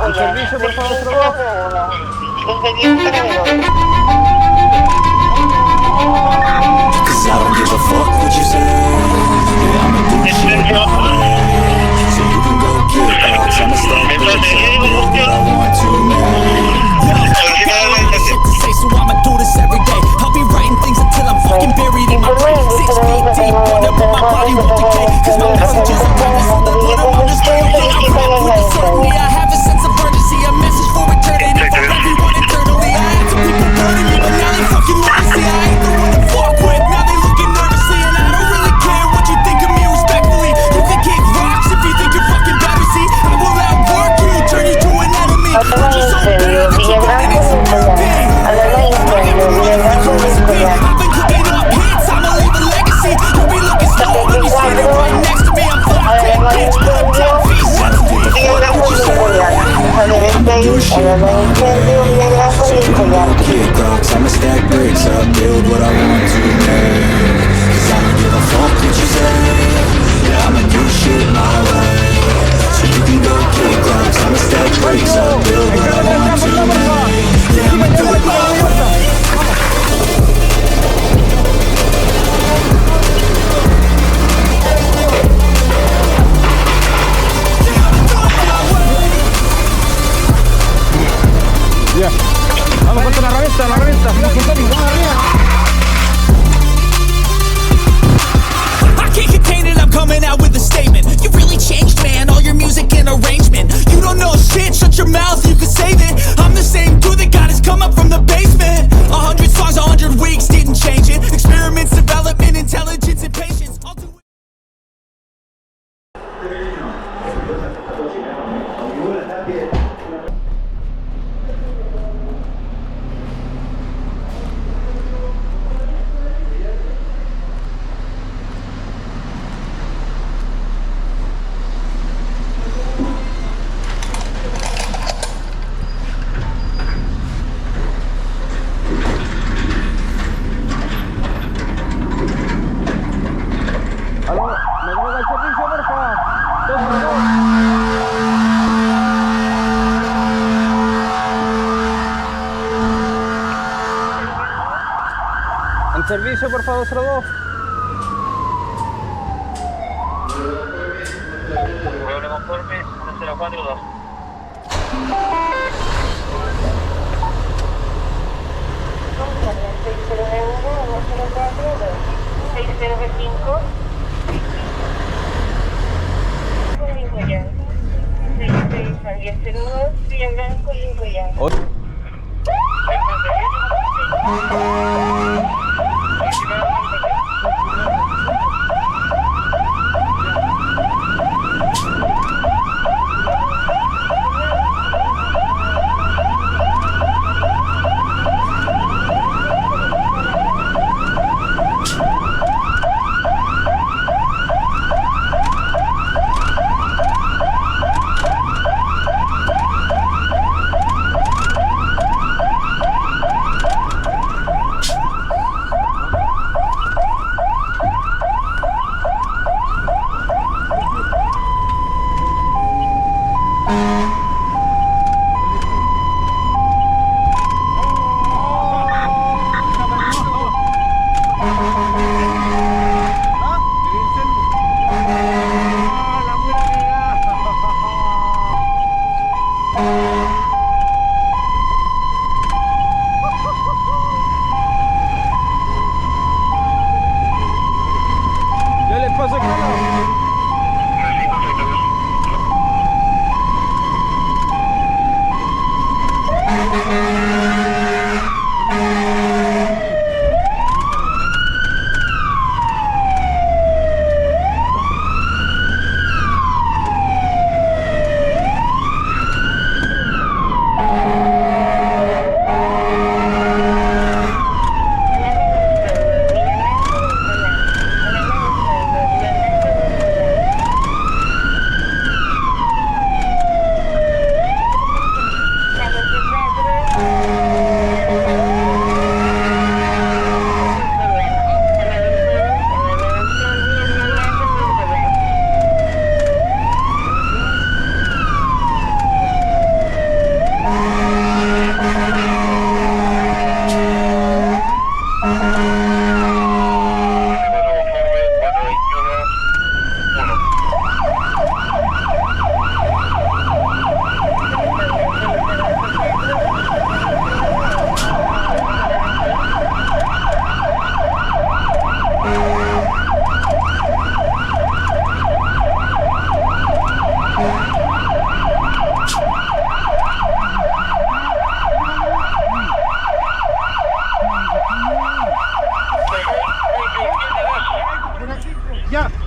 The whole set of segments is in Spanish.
El servicio, por favor, otro. So I'ma do this every day. I'll be writing things until I'm fucking buried in my grave. 6 feet deep, wonder but my body won't decay. Cause my messages are righteous, so they put them on display. Okay, I'm proud with the certainty. I have a sense of urgency, a message for eternity. For everyone internally, I had some people burning me, but now they fucking learn to see I ain't the one to fuck with. Now they looking nervously, and I don't really care what you think of me respectfully. You can kick rocks if you think you're fucking better. See, I will outwork you, turn you to an enemy. But you're so bad that you got it, it's a burden. I've been cooking up hits, I'ma leave a legacy. You'll be looking slow when you standing right next to me. I'm fucking bitch, but I'm down for you. I'ma stack bricks up, build what I want to make. Cause I don't give a fuck what you say. Yeah, I'ma do shit my way. So you can go kick rocks. I'ma stack bricks up, build what I want to make. Yeah, I'ma do it my way. Ya. Vamos, falta la revista, la revista. I can't contain it, I'm coming out with a statement. You really changed, man, all your music and arrangement. You don't know shit, shut your mouth, you can save it. I'm the same dude that got his come up from the basement. 100 songs, 100 weeks, didn't change it. Experiments, development, intelligence, and patience. I'll do it. El servicio, por favor, 02. Doble conforme, 1042. Lincoyán. 1002, Villagrán con Lincoyán.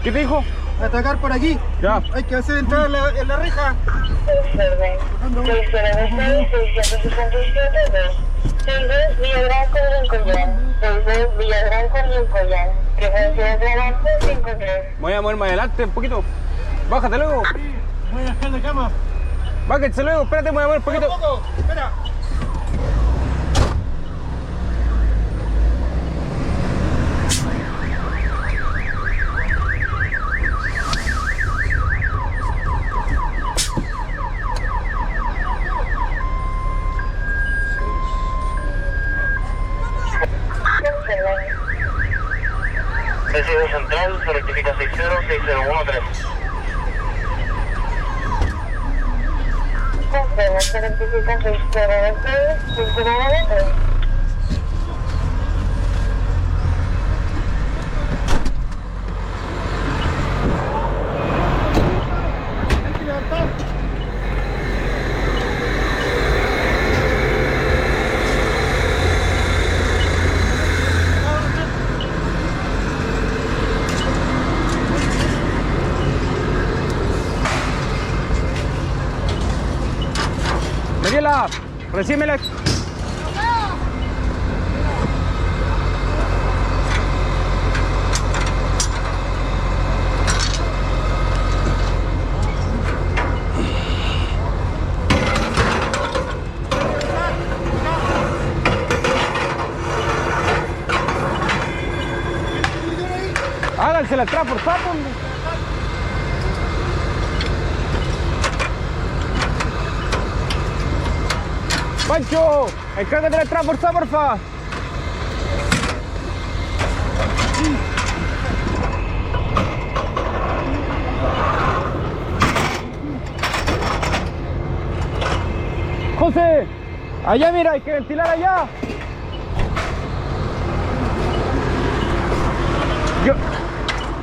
¿Qué te dijo? Atacar por aquí. Ya. Hay que hacer entrar en la reja. Villagrán con Lincoyán. Villagrán con Lincoyán. Frecuencia de trabajo 53. Voy a mover más adelante un poquito. Bájate luego. Voy a dejar la cama. Bájate luego, espérate, voy a mover un poquito. Un poco. Espera. Recibe central, se rectifica 606013. Confirma, se rectifica 6013. Daniela, recíbemela. Hágansela atrás, por favor. Pancho, encárgate de atrás, porfa. José, allá mira, hay que ventilar allá.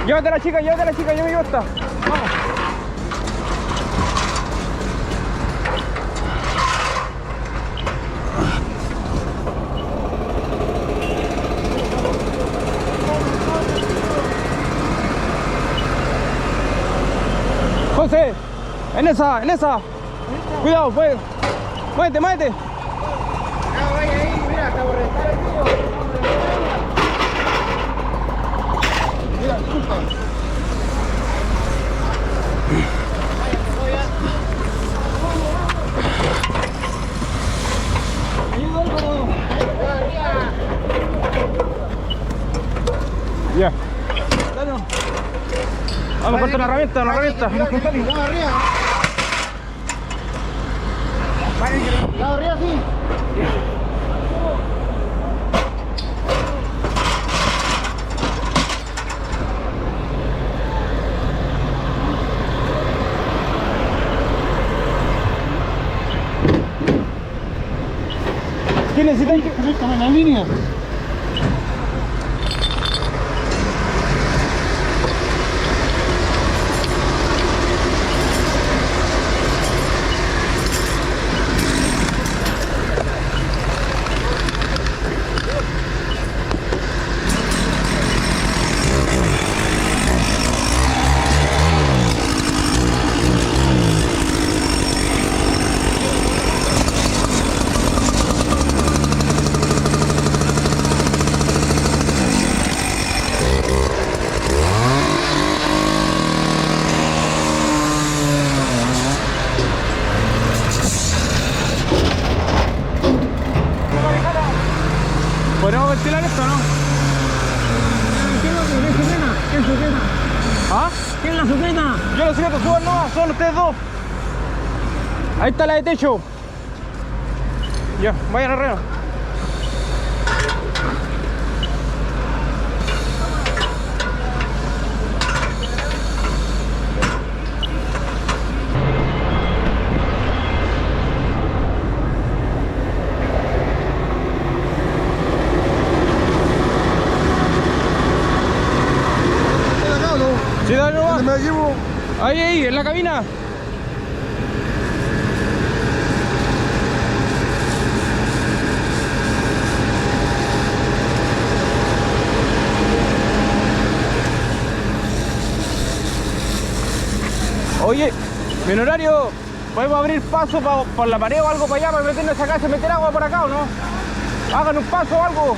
Llévate a la chica, yo me llevo esta. Vamos. José, en esa. Cuidado, pues. Muévete. Ya vaya ahí, mira, acabo de estar aquí. Mira, disculpa. Ya. Vamos, falta una herramienta. Vamos arriba. Lado arriba, sí. ¿Qué necesitan? Conéctame en la línea. ¿Podemos ventilar esto o no? ¿Quién sujeta? ¿Ah? ¿Quién la sujeta? Yo lo siento, suban nomás, son ustedes dos. Ahí está la de techo. Ya, vayan arriba. Sí, dale nomás. ¿Dónde me llevo? Ahí, en la cabina. Oye, mi horario, ¿podemos abrir paso por la pared o algo para allá para meternos acá, se meter agua por acá o no? Hagan un paso o algo.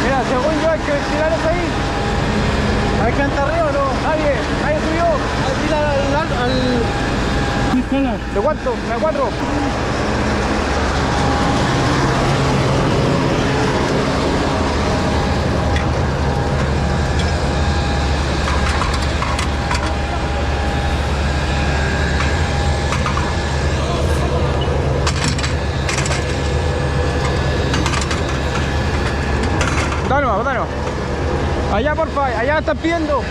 Mira, según yo hay que ventilar eso ahí. ¿Hay que entrar arriba o no? Nadie subió. ¿De cuánto? ¿De 4? Danos. Allá, porfa, allá están pidiendo.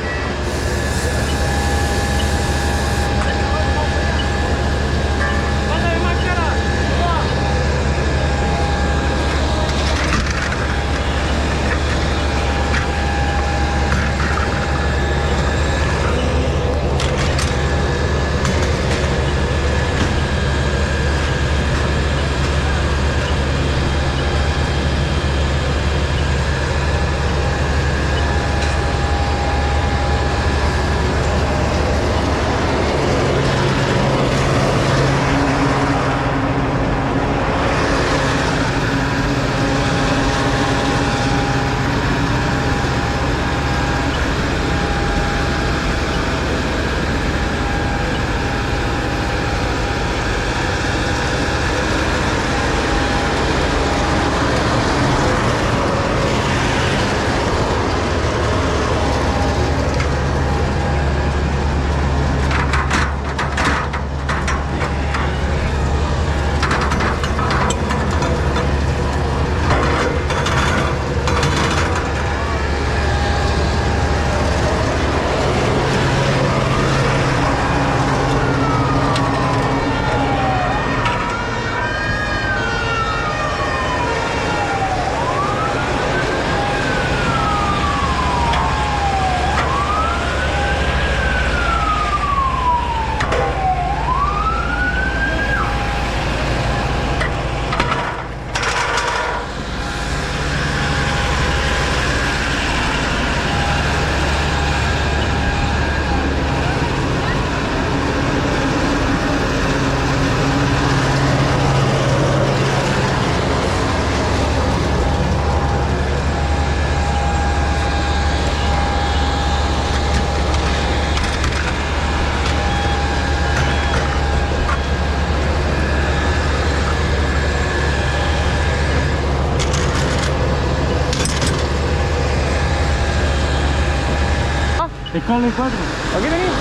Escala 4. ¿Aquí tenés?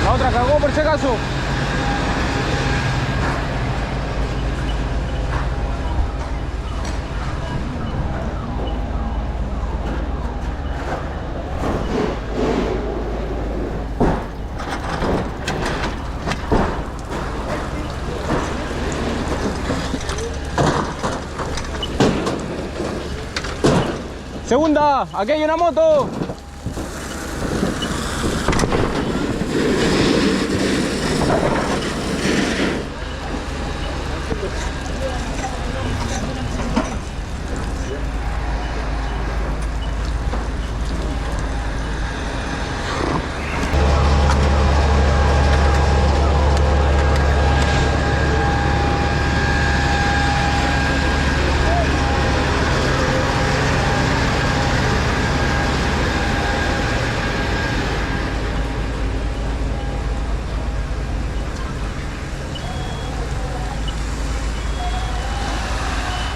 La otra cagó por si acaso. Segunda, aquí hay una moto.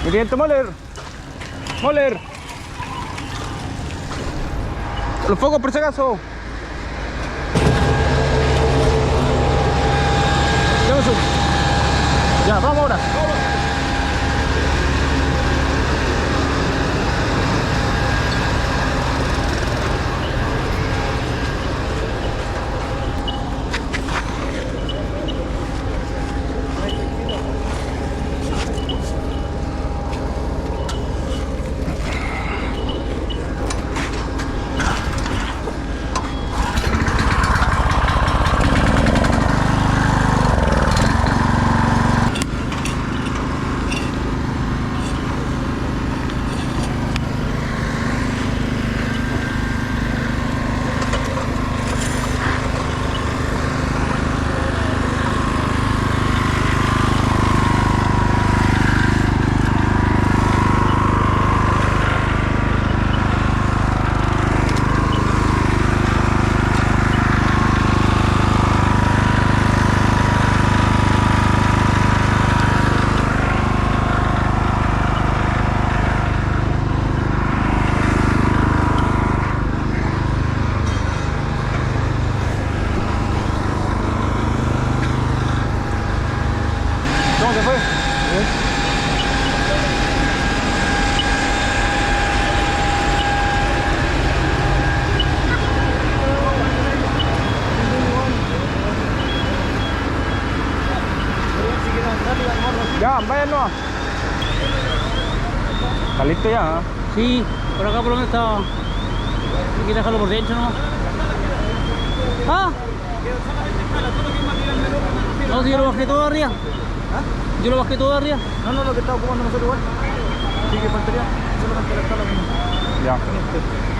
Mi cliente Moller. Moller. Los focos por si acaso. Ya, vamos ahora. ¿Cómo se fue? Ya, váyanlo. ¿Está listo ya? Sí, por acá por donde estaba. Hay que dejarlo por dentro, ¿no? ¿Ah? No, si yo lo bajé todo arriba. ¿Ah? Yo lo bajé todo arriba. No, lo que está ocupando nosotros igual. Sí, que faltaría solamente la escala misma. Ya.